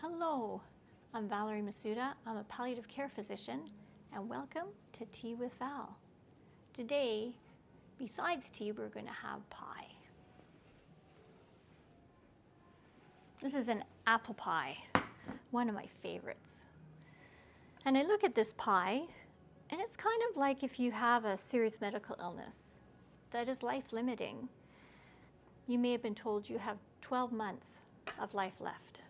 Hello, I'm Valerie Masuda. I'm a palliative care physician, and welcome to Tea with Val. Today, besides tea, we're going to have pie. This is an apple pie, one of my favorites. And I look at this pie, and it's kind of like if you have a serious medical illness that is life-limiting. You may have been told you have 12 months of life left.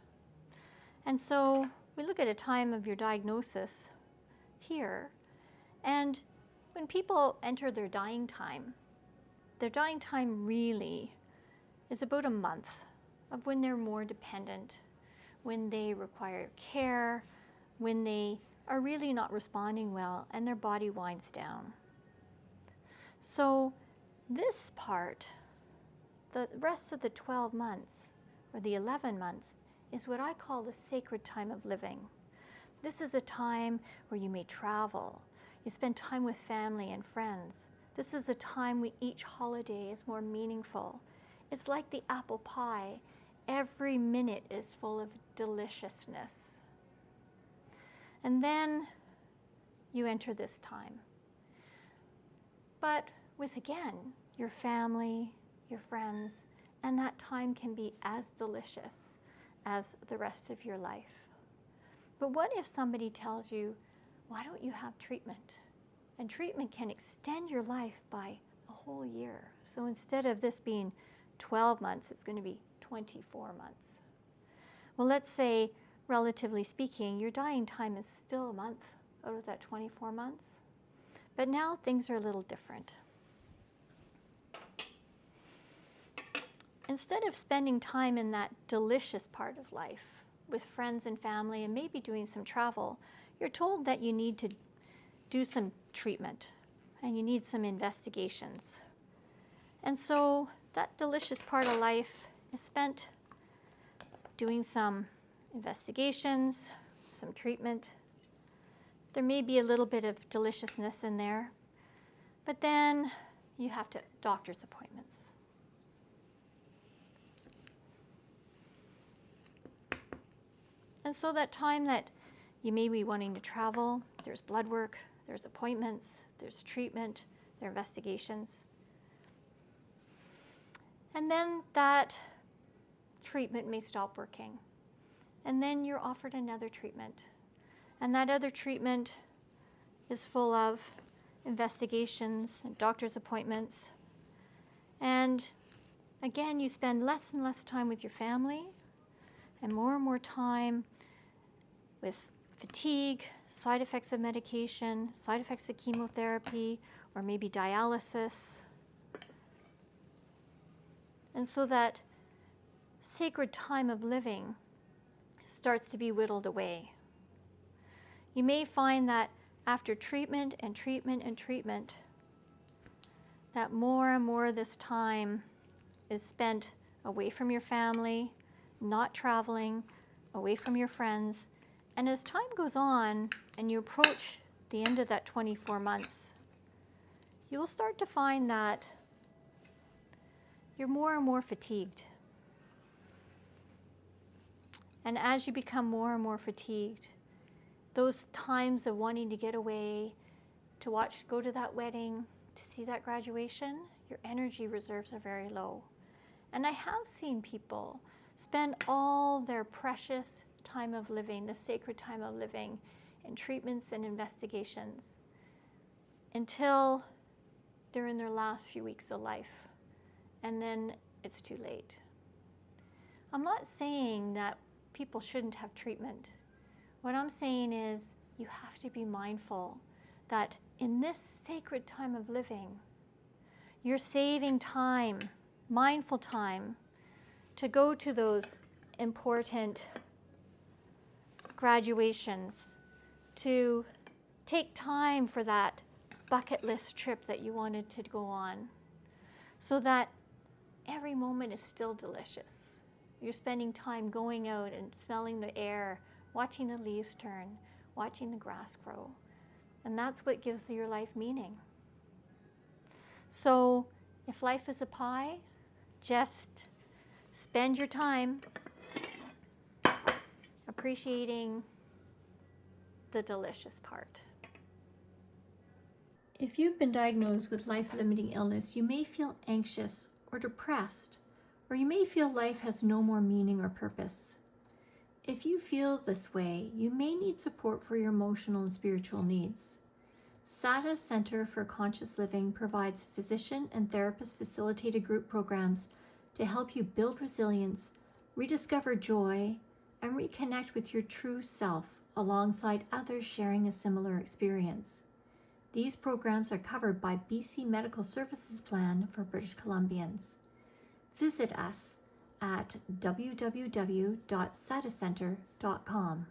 And so we look at a time of your diagnosis here, and when people enter their dying time really is about a month of when they're more dependent, when they require care, when they are really not responding well and their body winds down. So this part, the rest of the 12 months or the 11 months, is what I call the sacred time of living. This is a time where you may travel, you spend time with family and friends. This is a time when each holiday is more meaningful. It's like the apple pie. Every minute is full of deliciousness. And then you enter this time. But with, again, your family, your friends, and that time can be as delicious as the rest of your life. But what if somebody tells you, why don't you have treatment? And treatment can extend your life by a whole year. So instead of this being 12 months, it's going to be 24 months. Well, let's say, relatively speaking, your dying time is still a month out of that 24 months. But now things are a little different. Instead of spending time in that delicious part of life with friends and family and maybe doing some travel, you're told that you need to do some treatment and you need some investigations. And so that delicious part of life is spent doing some investigations, some treatment. There may be a little bit of deliciousness in there, but then you have to doctor's appointments. And so that time that you may be wanting to travel, there's blood work, there's appointments, there's treatment, there are investigations. And then that treatment may stop working. And then you're offered another treatment. And that other treatment is full of investigations and doctor's appointments. And again, you spend less and less time with your family and more time with fatigue, side effects of medication, side effects of chemotherapy, or maybe dialysis. And so that sacred time of living starts to be whittled away. You may find that after treatment and treatment and treatment, that more and more of this time is spent away from your family, not traveling, away from your friends. And as time goes on and you approach the end of that 24 months, you will start to find that you're more and more fatigued. And as you become more and more fatigued, those times of wanting to get away, to go to that wedding, to see that graduation, your energy reserves are very low. And I have seen people spend all their precious time of living, the sacred time of living, in treatments and investigations until they're in their last few weeks of life. And then it's too late. I'm not saying that people shouldn't have treatment. What I'm saying is you have to be mindful that in this sacred time of living, you're saving time, mindful time, to go to those important graduations, to take time for that bucket list trip that you wanted to go on, so that every moment is still delicious. You're spending time going out and smelling the air, watching the leaves turn, watching the grass grow. And that's what gives your life meaning. So if life is a pie, just spend your time appreciating the delicious part. If you've been diagnosed with life-limiting illness, you may feel anxious or depressed, or you may feel life has no more meaning or purpose. If you feel this way, you may need support for your emotional and spiritual needs. SADA Center for Conscious Living provides physician and therapist facilitated group programs to help you build resilience, rediscover joy, and reconnect with your true self alongside others sharing a similar experience. These programs are covered by BC Medical Services Plan for British Columbians. Visit us at www.sadacenter.com.